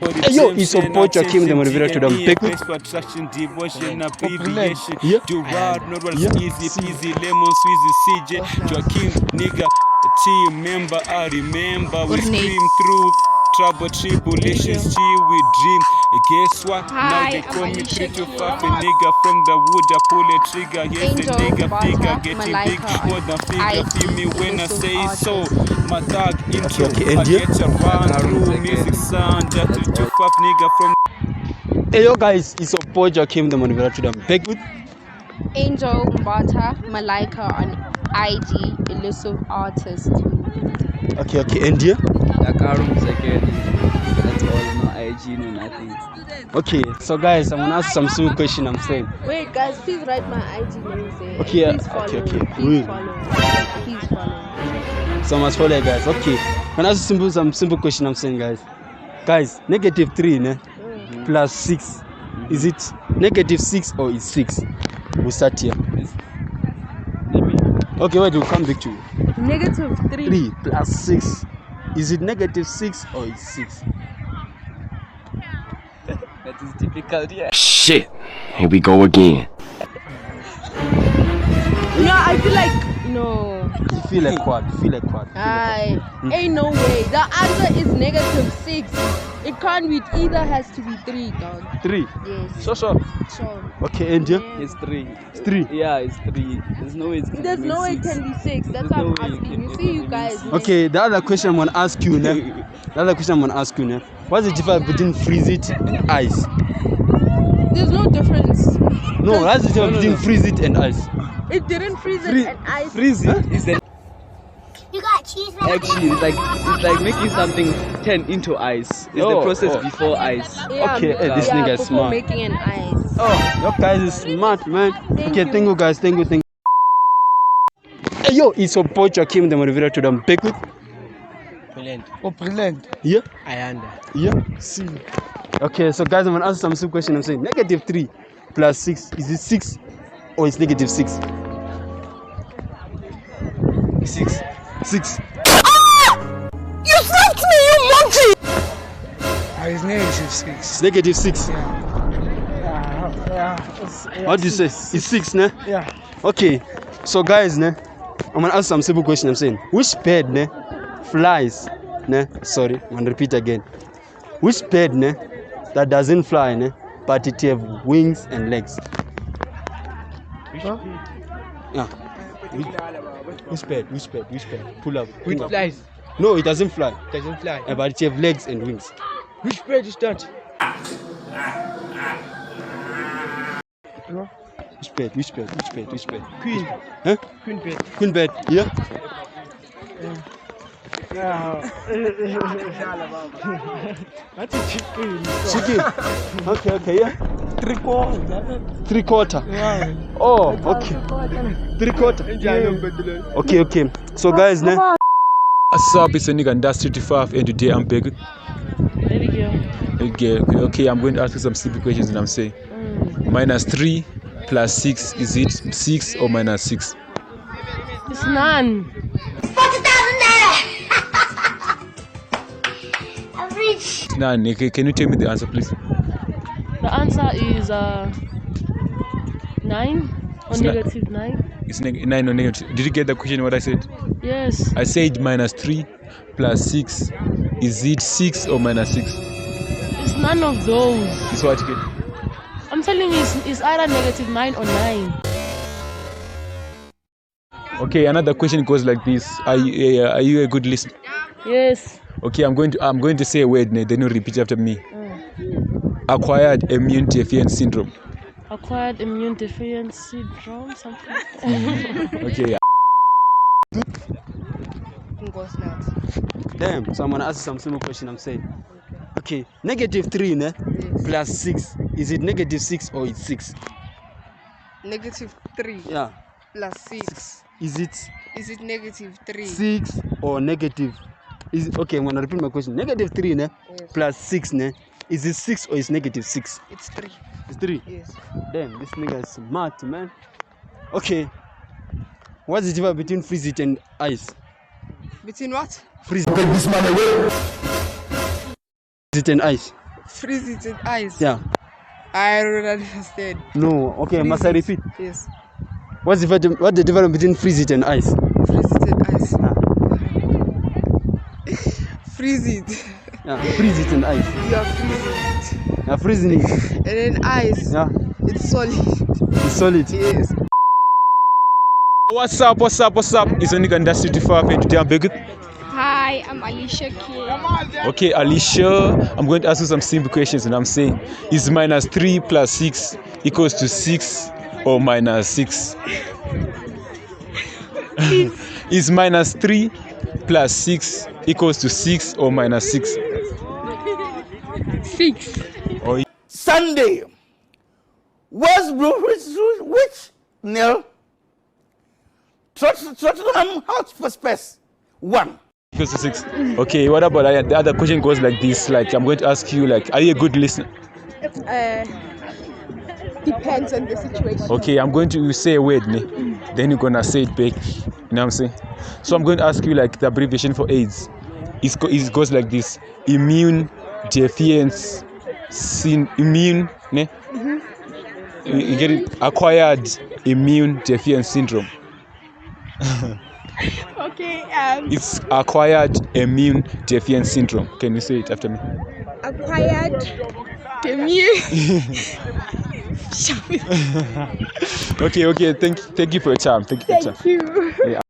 Hey, yo, it's your boy Joakim, the motivator to them pick. Attraction, devotion, abbreviation. Yeah. Do ride, not what Yeah. easy peasy, lemon, squeezy, CJ. Joakim, nigga, team member, I remember. We scream through trouble, tribulations, chill, we dream. Guess what? Now they call me 325, a nigga from the wood, I pull a trigger. Here's a nigga figure, getting big, more than figure. Feel me when I say so. My dog intro, I get around through music sound. That 325 nigga from. Hey, yo, guys, it's your boy Joakim, the motivator to them pick with. Angel Mbata Malaika on IG, elusive artist. Okay, and you? Dakarum security. That's all, no IG, no nothing. Okay, so guys, I'm gonna ask some simple question. I'm saying. Wait, guys, please write my IG name. Okay, please follow. okay. Please follow. So much follow, guys. Okay, can I ask some simple question? I'm saying, guys, -3, ne? Plus 6. Is it -6 or is 6? We start here. Okay, wait, we'll come back to you. -3. 3 plus 6. Is it -6 or is 6? That is difficult, yeah. Shit, here we go again. No, I feel like no. You feel like what? Ain't no way. The answer is -6. It can't be. Either has to be 3, dog. 3. Yes. So. Sure. Okay, and you? It's 3. It's 3. Yeah, it's 3. There's no way it can be 6. That's There's what no I'm way it asking. can- You it see, can you be guys. six. Okay, the other question I'm gonna ask you now. What's the difference between freeze it and ice? There's no difference. No, what's the difference between freeze it and ice? It didn't freeze it and ice. Freeze it is an You got cheese right actually it's like making something turn into ice. It's the process before ice. Yeah, Okay, this nigga is before smart. making an ice. Oh, your guys is smart, man. Okay, thank you guys. Thank you. Hey, yo, it's your boy Joakim, the motivator to them pick with. Brilliant. Yeah. Ayanda. Yeah. See. Okay, so guys, I'm gonna ask some simple question. I'm saying -3 plus 6. Is it 6 or is -6? 6. 6. His name is 6. -6. Yeah. What do you say? It's 6, ne? Yeah. Okay. So guys, ne, I'm gonna ask some simple question. I'm saying, which bird, ne, flies, ne? Sorry, I'm gonna repeat again. Which bird, ne, that doesn't fly, ne, but it have wings and legs? Yeah. Which bird? Pull up. Which flies? No, it doesn't fly. Doesn't fly. But it have legs and wings. Which bird is that? Which bird? Queen. Huh? Queen bird. Queen bird. Yeah. That's a chicken. Chicken. Okay, yeah. 3/4. Yeah. Oh, okay. 3/4. Okay. So guys, ne? What's up? It's a nigga and that's 35 and today I'm back. Okay, I'm going to ask you some simple questions and I'm saying -3 plus 6, is it 6 or -6? It's none. I'm rich. None. Okay, can you tell me the answer please? The answer is 9 or It's not- -9. It's 9 or negative. Did you get the question what I said? Yes. I said -3 plus 6, is it 6 or -6? It's none of those. It's what you get. I'm telling you, it's either -9 or 9. Okay, another question goes like this. Are you a good listener? Yes. Okay, I'm going to say a word, then you repeat after me. Acquired immune deficiency syndrome. Acquired immune deficiency syndrome, something. Okay. Damn. So I'm gonna ask some simple question. I'm saying, okay, -3, ne, plus 6. Is it -6 or it's 6? -3 Yeah. plus 6. Is it Is it -3? 6 or negative? Is it, okay? I'm gonna repeat my question. -3, ne, Yes. plus 6, ne. Is it 6 or is -6? It's 3. It's 3. Yes. Damn, this nigga is smart, man. Okay. What's the difference between freeze it and ice? Between what? Freeze it and ice. Freeze it in ice. Yeah. I don't understand. No. Okay, must I repeat? Yes. What's the difference between freeze it and ice? Freeze it in ice. Freeze it. Yeah, freeze it and ice. You are freezing it. Yeah, freezing it. And then ice. Yeah, It's solid. it's solid. Yes. What's up? It's only Industry 55 and today I'm back with. Hi, I'm Alicia K. Okay, Alicia, I'm going to ask you some simple questions and I'm saying, is -3 plus 6 equals to 6 or -6? Is -3 plus 6 equals to 6 or -6? 6. Sunday. Which Neil? Tottenham Hotspur Space. 1. Equals to 6. Okay, what about the other question goes like this? Like, I'm going to ask you, like, are you a good listener? Depends on the situation. Okay, I'm going to say a word, ne? Then you're gonna say it back. You know what I'm saying? So I'm going to ask you like the abbreviation for AIDS. It goes like this: immune deficiency, immune, ne? You get it? Acquired immune deficiency syndrome. Okay, It's acquired immune deficiency syndrome. Can you say it after me? acquired immune. Okay. Thank you for your time. Thank you for your time. Thank you. Yeah.